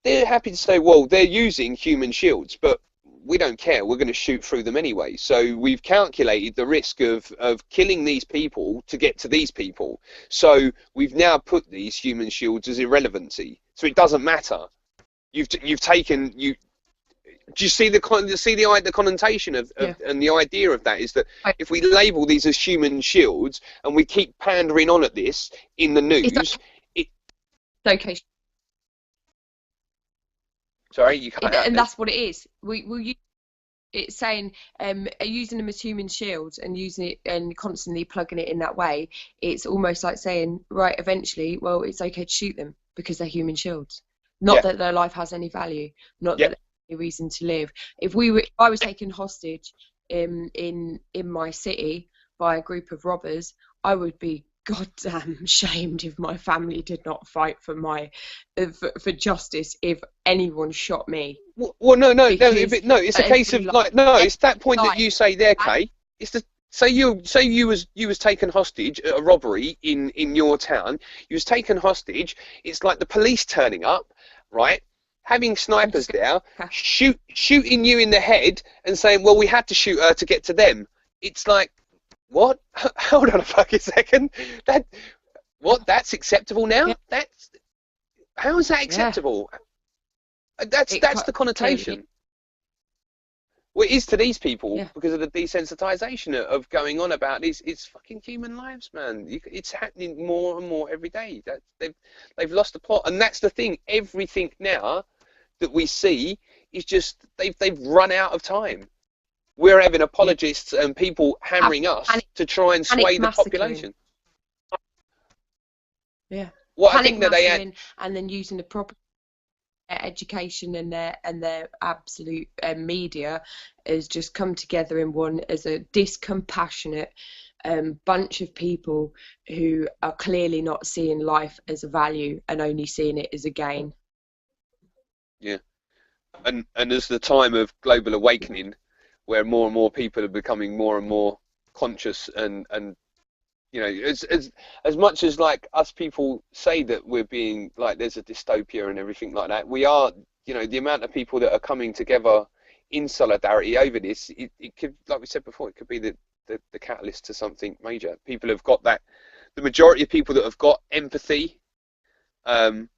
they're happy to say, well, they're using human shields, but we don't care, we're going to shoot through them anyway. So we've calculated the risk of killing these people to get to these people. So we've now put these human shields as irrelevancy. So it doesn't matter. You've taken, do you see the connotation of and the idea of that is that if we label these as human shields and we keep pandering on at this in the news, okay. Sorry, you can't. And that's what it is. It's saying using them as human shields and using it and constantly plugging it in that way. It's almost like saying, right, eventually, well, it's okay to shoot them because they're human shields. Not that their life has any value. Not that there's any reason to live. If I was taken hostage in my city by a group of robbers, I would be goddamn shamed if my family did not fight for for justice if anyone shot me. Well, no, it's a case of it's that point that you say there, Kay. It's the say you was taken hostage at a robbery in your town. You was taken hostage. It's like the police turning up, right? Having snipers there, shooting you in the head and saying, well, we had to shoot her to get to them. It's like, what? Hold on a fucking second. That's acceptable now? Yeah. How is that acceptable? Yeah. That's the connotation. Well, it is to these people because of the desensitization of going on about this. It's fucking human lives, man. It's happening more and more every day. They've lost the plot, and that's the thing. Everything now that we see is just they've run out of time. We're having apologists and people hammering us to try and sway the population. Yeah. Well, I think that they had, and then using the proper education and their absolute media has just come together in one as a discompassionate bunch of people who are clearly not seeing life as a value and only seeing it as a gain. Yeah. And as the time of global awakening, where more and more people are becoming more and more conscious and you know, as much as like us people say that we're being like there's a dystopia and everything like that, we are, you know, the amount of people that are coming together in solidarity over this, it could, like we said before, it could be the catalyst to something major. People have got that, the majority of people that have got empathy and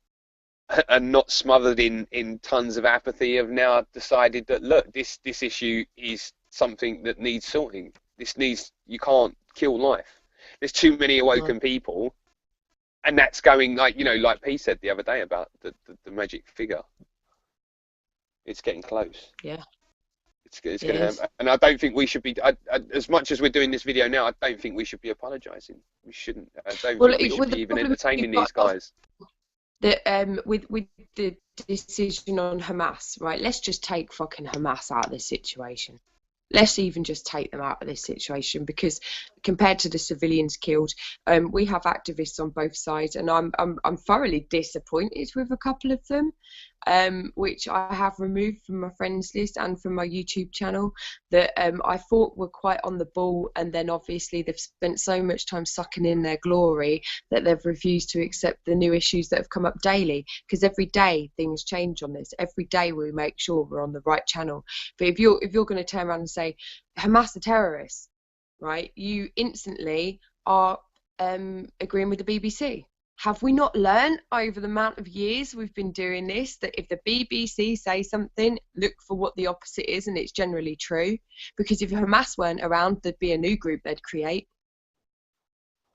not smothered in tons of apathy have now decided that, look, this issue is something that needs sorting. This needs, you can't kill life. There's too many awoken people, and that's going, like, you know, like P said the other day about the magic figure. It's getting close. Yeah. It's going to happen. And I don't think we should be, as much as we're doing this video now, I don't think we should be apologising. We shouldn't. I don't think we should be even entertaining these guys. With the decision on Hamas, right? Let's just take fucking Hamas out of this situation. Let's even just take them out of this situation, because compared to the civilians killed, we have activists on both sides, and I'm thoroughly disappointed with a couple of them, which I have removed from my friends list and from my YouTube channel, that I thought were quite on the ball, and then obviously they've spent so much time sucking in their glory that they've refused to accept the new issues that have come up daily, because every day things change on this. Every day we make sure we're on the right channel. But if you're going to turn around and say Hamas are terrorists, right, you instantly are agreeing with the BBC. Have we not learned over the amount of years we've been doing this that if the BBC say something, look for what the opposite is, and it's generally true? Because if Hamas weren't around, there'd be a new group they'd create.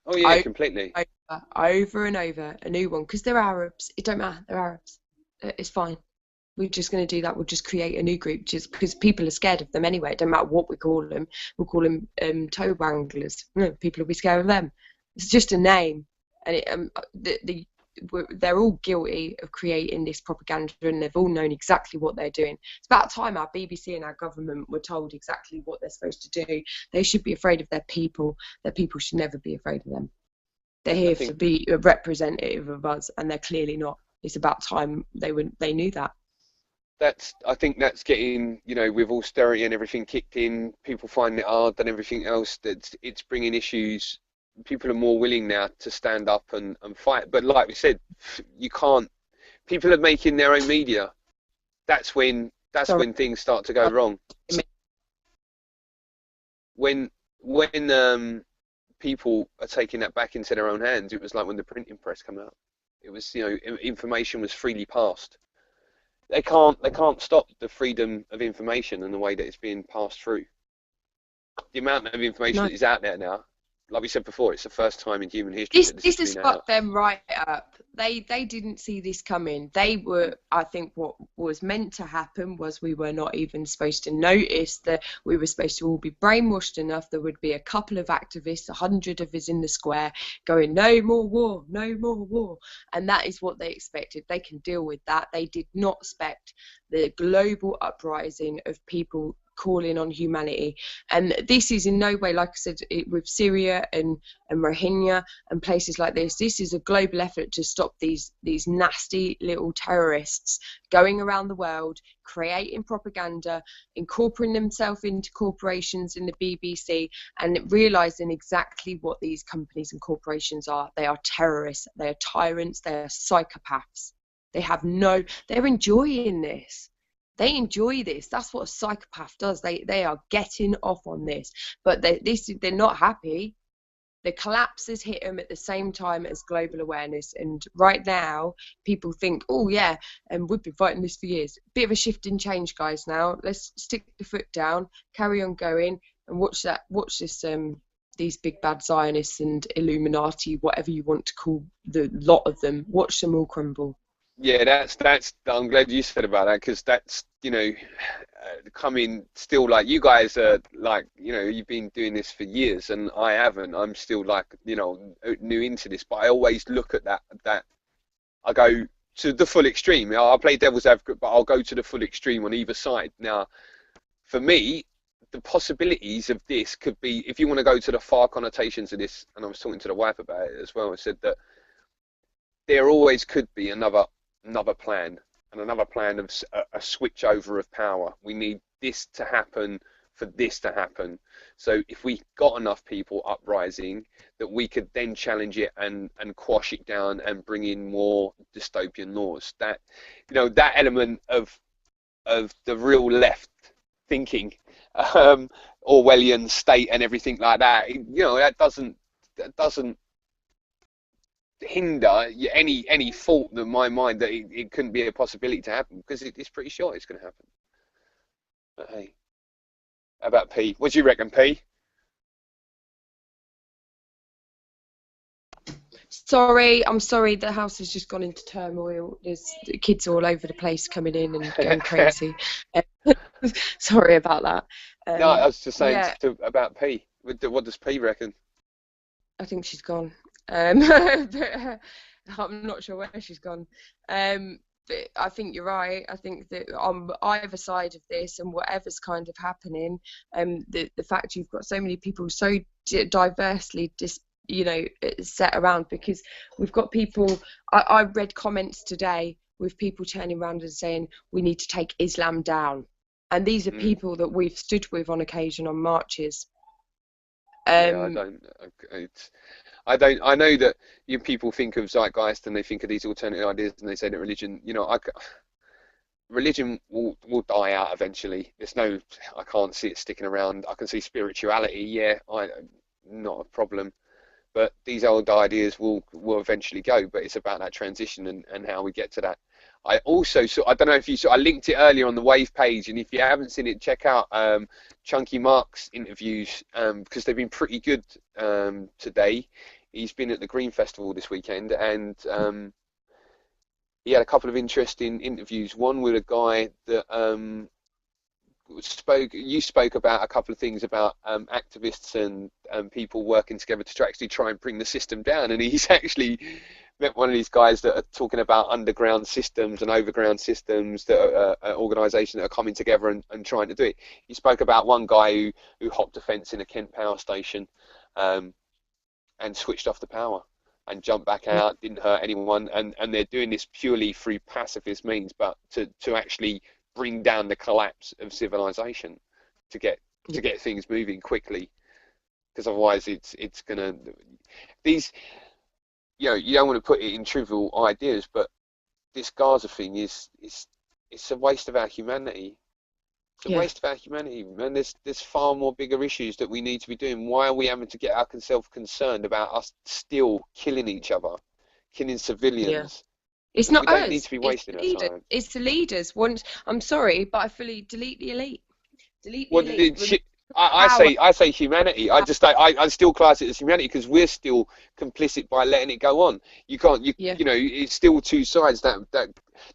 Oh yeah, completely. Over and over, a new one, because they're Arabs. It don't matter, they're Arabs. It's fine. We're just going to do that. We'll just create a new group, just because people are scared of them anyway. It don't matter what we call them. We'll call them toe wanglers. No, people will be scared of them. It's just a name. And they're all guilty of creating this propaganda, and they've all known exactly what they're doing. It's about time our BBC and our government were told exactly what they're supposed to do. They should be afraid of their people. Their people should never be afraid of them. They're here to be a representative of us, and they're clearly not. It's about time they knew that. I think that's getting, you know, with austerity and everything kicked in, people find it hard and everything else, that it's bringing issues. People are more willing now to stand up and fight. But like we said, you can't, people are making their own media. That's when things start to go wrong. When people are taking that back into their own hands, it was like when the printing press came out. It was, you know, information was freely passed. They can't stop the freedom of information and the way that it's being passed through. The amount of information that is out there now, like we said before, it's the first time in human history. This has fucked them right up. They didn't see this coming. They were, I think, what was meant to happen was we were not even supposed to notice that we were supposed to all be brainwashed enough. There would be a couple of activists, 100 of us in the square, going, no more war, no more war. And that is what they expected. They can deal with that. They did not expect the global uprising of people calling on humanity. And this is in no way, like I said, with Syria and Rohingya and places like this is a global effort to stop these nasty little terrorists going around the world, creating propaganda, incorporating themselves into corporations in the BBC, and realizing exactly what these companies and corporations are. They are terrorists, they are tyrants, they are psychopaths. They're enjoying this. They enjoy this. That's what a psychopath does. They are getting off on this, but they're not happy. The collapse has hit them at the same time as global awareness. And right now, people think, oh yeah, and we've been fighting this for years. Bit of a shift in change, guys. Now let's stick the foot down, carry on going, and watch this. These big bad Zionists and Illuminati, whatever you want to call the lot of them, watch them all crumble. Yeah, that's. I'm glad you said about that, because that's, you know, coming still, like, you guys are like, you know, you've been doing this for years and I haven't. I'm still, like, you know, new into this, but I always look at that. I go to the full extreme. I'll play devil's advocate, but I'll go to the full extreme on either side. Now, for me, the possibilities of this could be, if you want to go to the far connotations of this, and I was talking to the wife about it as well, I said that there always could be another plan, and another plan of a switch over of power. We need this to happen for this to happen. So if we got enough people uprising, that we could then challenge it and quash it down and bring in more dystopian laws. That, you know, that element of the real left thinking, Orwellian state and everything like that, you know, that doesn't hinder any thought in my mind that it couldn't be a possibility to happen, because it's pretty sure it's going to happen. But hey, how about P? What do you reckon, P? I'm sorry, the house has just gone into turmoil. There's kids all over the place coming in and going crazy. Sorry about that. No, I was just saying yeah. about P. What does P reckon? I think she's gone. But, I'm not sure where she's gone. But I think you're right. I think that on either side of this and whatever's kind of happening, the fact you've got so many people so diversely set around, because we've got people. I read comments today with people turning around and saying we need to take Islam down, and these are people that we've stood with on occasion on marches. Yeah, I know that people think of zeitgeist and they think of these alternative ideas, and they say that religion, you know, religion will die out eventually. I can't see it sticking around. I can see spirituality, yeah, not a problem. But these old ideas will eventually go. But it's about that transition and how we get to that. I also I don't know if you saw, I linked it earlier on the Wave page, and if you haven't seen it, check out Chunky Mark's interviews, because they've been pretty good today. He's been at the Green Festival this weekend, and he had a couple of interesting interviews. One with a guy that spoke about a couple of things about activists and people working together to actually try and bring the system down, and he's actually met one of these guys that are talking about underground systems and overground systems that are organisations that are coming together and trying to do it. He spoke about one guy who hopped a fence in a Kent power station and switched off the power and jumped back out, didn't hurt anyone, and they're doing this purely through pacifist means, but to actually bring down the collapse of civilization, to get things moving quickly, because otherwise it's gonna, these, you know, you don't want to put it in trivial ideas, but this Gaza thing it's a waste of our humanity. It's a waste of our humanity, man. There's far more bigger issues that we need to be doing. Why are we having to get ourselves concerned about us still killing each other, killing civilians? It's not us. We don't need to be wasting our time. It's the leaders. I'm sorry, but I fully delete the elite. Delete the elite. I say humanity. I still class it as humanity, because we're still complicit by letting it go on. You can't. You know, it's still two sides. That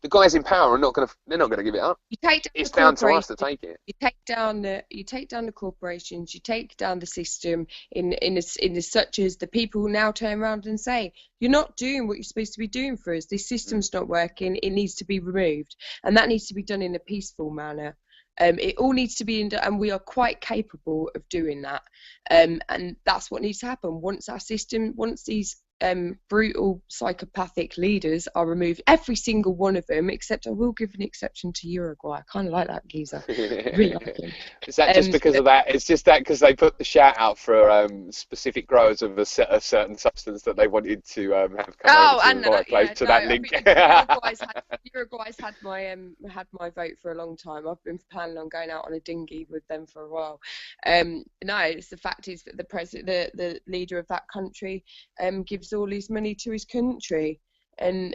the guys in power are not going to give it up. It's down to us to take it. You take down the corporations. You take down the system in such as the people now turn around and say, you're not doing what you're supposed to be doing for us. This system's not working. It needs to be removed, and that needs to be done in a peaceful manner. It all needs to be and we are quite capable of doing that, and that's what needs to happen once these brutal psychopathic leaders are removed, every single one of them, except I will give an exception to Uruguay. I kind of like that geezer. Really like him. Is that just because of that? It's just that because they put the shout out for specific growers of a certain substance that they wanted to have come over to that link. Uruguay's had my vote for a long time. I've been planning on going out on a dinghy with them for a while. No, it's the fact is that the leader of that country gives all his money to his country and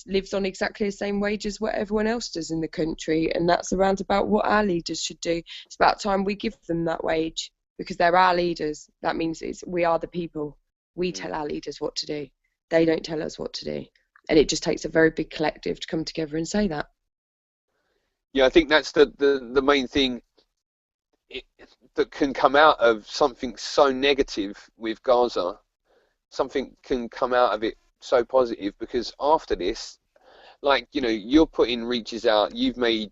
lives on exactly the same wage as what everyone else does in the country, and that's around about what our leaders should do. It's about time we give them that wage, because they're our leaders. That means we are the people. We tell our leaders what to do. They don't tell us what to do, and it just takes a very big collective to come together and say that. Yeah, I think that's the main thing that can come out of something so negative with Gaza. Something can come out of it so positive, because after this, like, you know, you're putting reaches out, you've made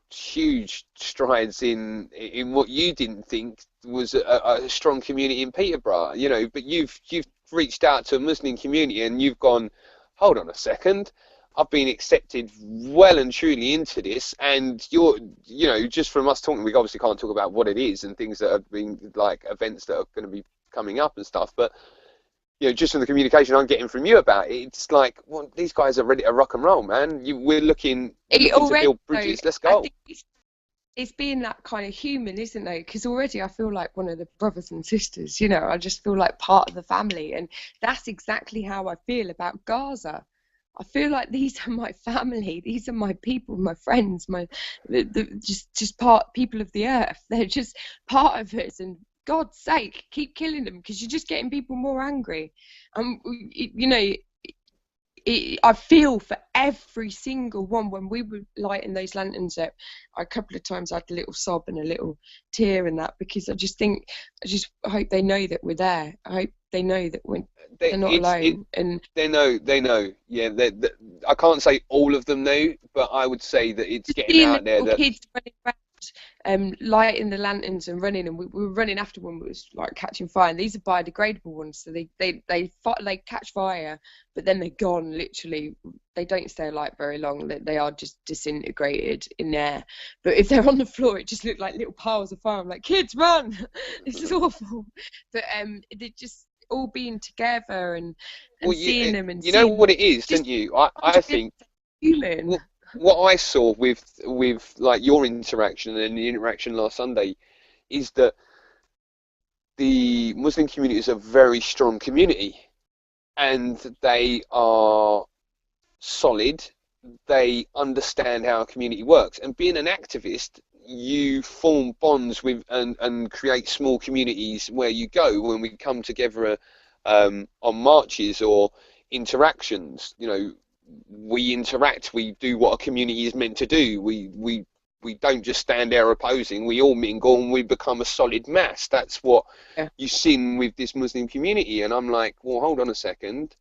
huge strides in what you didn't think was a strong community in Peterborough, you know, but you've reached out to a Muslim community and you've gone, hold on a second, I've been accepted well and truly into this, and you know, just from us talking, we obviously can't talk about what it is and things that have been like events that are going to be coming up and stuff, but you know, just from the communication I'm getting from you about it, it's like, well, these guys are ready to rock and roll, man. We're looking to build bridges. Let's go. I think it's being that kind of human, isn't it? Because already I feel like one of the brothers and sisters, you know, I just feel like part of the family. And that's exactly how I feel about Gaza. I feel like these are my family. These are my people, my friends, just people of the earth. They're just part of us. And God's sake, keep killing them, because you're just getting people more angry. You know, I feel for every single one. When we were lighting those lanterns up, a couple of times I had a little sob and a little tear in that, because I just hope they know that we're there. I hope they know that they're not alone. And they know. Yeah, I can't say all of them know, but I would say that it's getting out there that kids running around, lighting the lanterns and running, and we were running after one that was like catching fire. And these are biodegradable ones, so they catch fire, but then they're gone. Literally, they don't stay alight very long. They are just disintegrated in air. But if they're on the floor, it just looked like little piles of fire. I'm like, kids, run! This is awful. But they're just all being together and seeing them, and you know what it is, don't you? I think human. What I saw with like your interaction and the interaction last Sunday is that the Muslim community is a very strong community, and they are solid. They understand how a community works, and being an activist, you form bonds with and create small communities where you go when we come together on marches or interactions. You know, we interact, we do what a community is meant to do. We don't just stand there opposing, we all mingle and we become a solid mass. That's what you see with this Muslim community. And I'm like, well, hold on a second,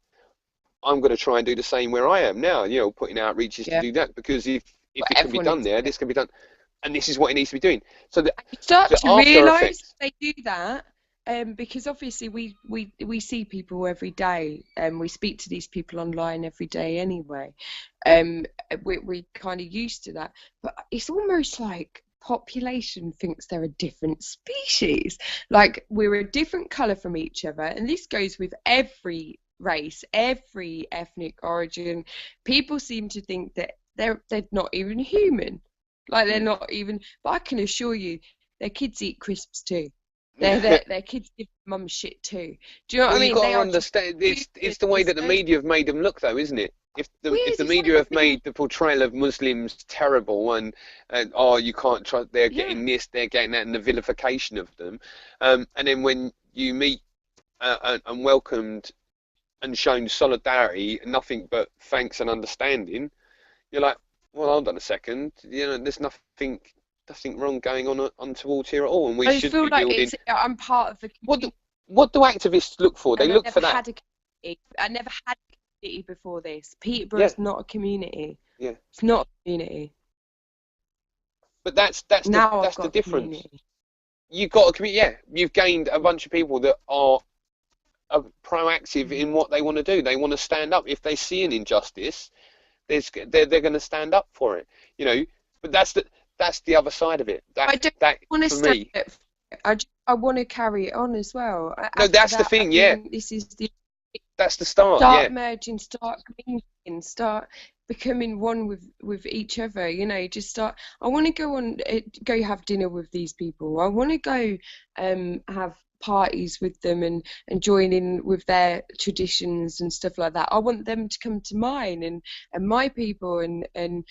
I'm going to try and do the same where I am now, you know, putting outreaches to do that, because if it can be done there, this can be done, and this is what it needs to be doing. So that you start to realise they do that. Because obviously we see people every day, and we speak to these people online every day anyway. We're kind of used to that, but it's almost like population thinks they're a different species, like we're a different colour from each other. And this goes with every race, every ethnic origin. People seem to think that they're not even human, like they're not even. But I can assure you, their kids eat crisps too. Their kids give mum shit too. Do you know what I mean? You've got to understand, it's the way that the media have made them look, though, isn't it? If the media have made the portrayal of Muslims terrible and oh, you can't trust, they're getting this, they're getting that, and the vilification of them, and then when you meet and welcomed and shown solidarity, nothing but thanks and understanding, you're like, well, hold on a second, you know, there's nothing wrong going on towards here at all, and we should be building. I'm part of the community. What do activists look for? They look for that. I never had a community before this. Peterborough's not a community. Yeah, it's not a community. But that's the difference. You've got a community. Yeah, you've gained a bunch of people that are proactive in what they want to do. They want to stand up if they see an injustice. They're going to stand up for it. You know, but that's the other side of it. I don't want to stand up. I want to carry it on as well. No, that's the thing. This is that's the start. Start merging, start mingling, start becoming one with each other. You know, just start. I want to go have dinner with these people. I want to go have parties with them and join in with their traditions and stuff like that. I want them to come to mine and my people and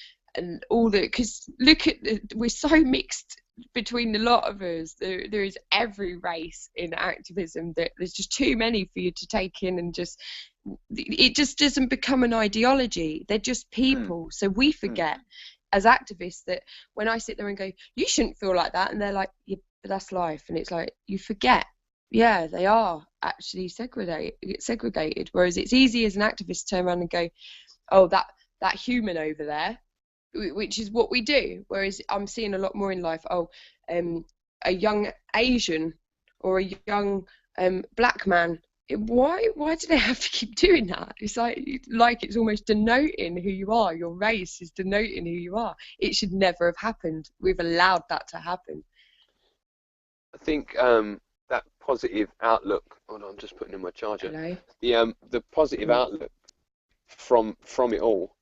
all that, because look at we're so mixed between a lot of us. There is every race in activism that there's just too many for you to take in, and it just doesn't become an ideology. They're just people. So we forget as activists that when I sit there and go, you shouldn't feel like that, and they're like, yeah, but that's life. And it's like, you forget, yeah, they are actually segregated. Whereas it's easy as an activist to turn around and go, oh, that human over there, which is what we do. Whereas I'm seeing a lot more in life, a young Asian or a young black man Why do they have to keep doing that? It's like it's almost denoting who you are. Your race is denoting who you are. It should never have happened. We've allowed that to happen. I think that positive outlook. Hold on, I'm just putting in my charger. Hello? The positive outlook from it all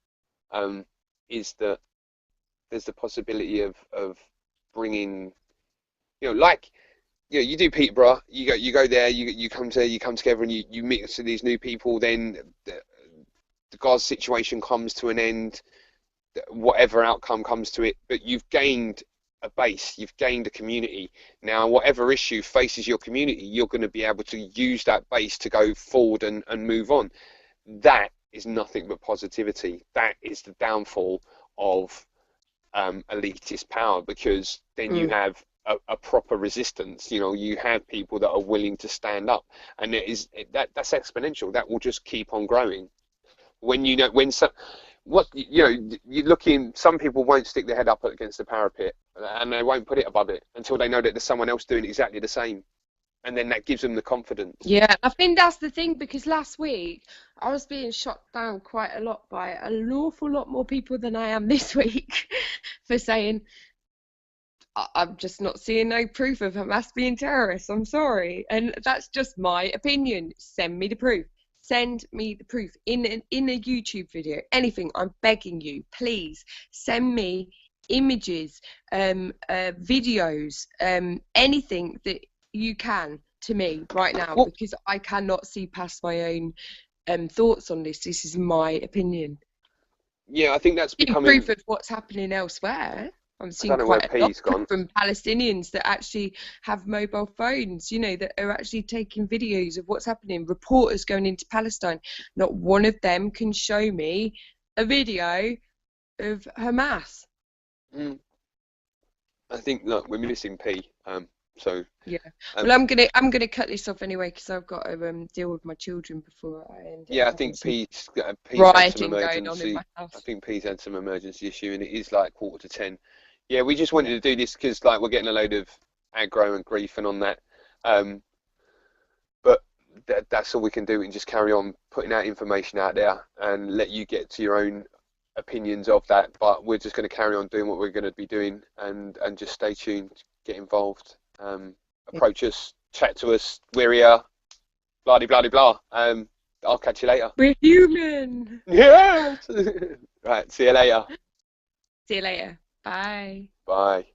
is that there's the possibility of bringing, like, you do Peterborough, you go there, you come together and you meet these new people. Then the Gaza situation comes to an end, whatever outcome comes to it, but you've gained a base, you've gained a community. Now, whatever issue faces your community, you're going to be able to use that base to go forward and move on. That is nothing but positivity. That is the downfall of elitist power, because then you have a proper resistance. You have people that are willing to stand up, and that's exponential. That will just keep on growing. You look in, some people won't stick their head up against the parapet, and they won't put it above it until they know that there's someone else doing exactly the same, and then that gives them the confidence. Yeah, I think that's the thing, because last week I was being shot down quite a lot by an awful lot more people than I am this week for saying, I'm just not seeing no proof of Hamas being terrorists. I'm sorry. And that's just my opinion. Send me the proof. Send me the proof in a YouTube video, anything. I'm begging you, please send me images, videos, anything that you can to me right now, because I cannot see past my own thoughts on this. This is my opinion. Yeah, I think that's becoming proof of what's happening elsewhere. I'm seeing quite a lot from Palestinians that actually have mobile phones, that are actually taking videos of what's happening. Reporters going into Palestine. Not one of them can show me a video of Hamas. I think, look, we're missing P. So yeah. Well, I'm gonna cut this off anyway, because I've got to deal with my children before I end. Yeah, I think P's had some emergency. I think P's had some emergency issue, and it is like 9:45. Yeah, we just wanted to do this because, like, we're getting a load of aggro and grief and on that. But that's all we can do, and just carry on putting out information out there and let you get to your own opinions of that. But we're just going to carry on doing what we're going to be doing, and just stay tuned, get involved, approach us, chat to us. We're here, blah blah blah blah. I'll catch you later. We're human. Yeah. Right. See you later. See you later. Bye. Bye.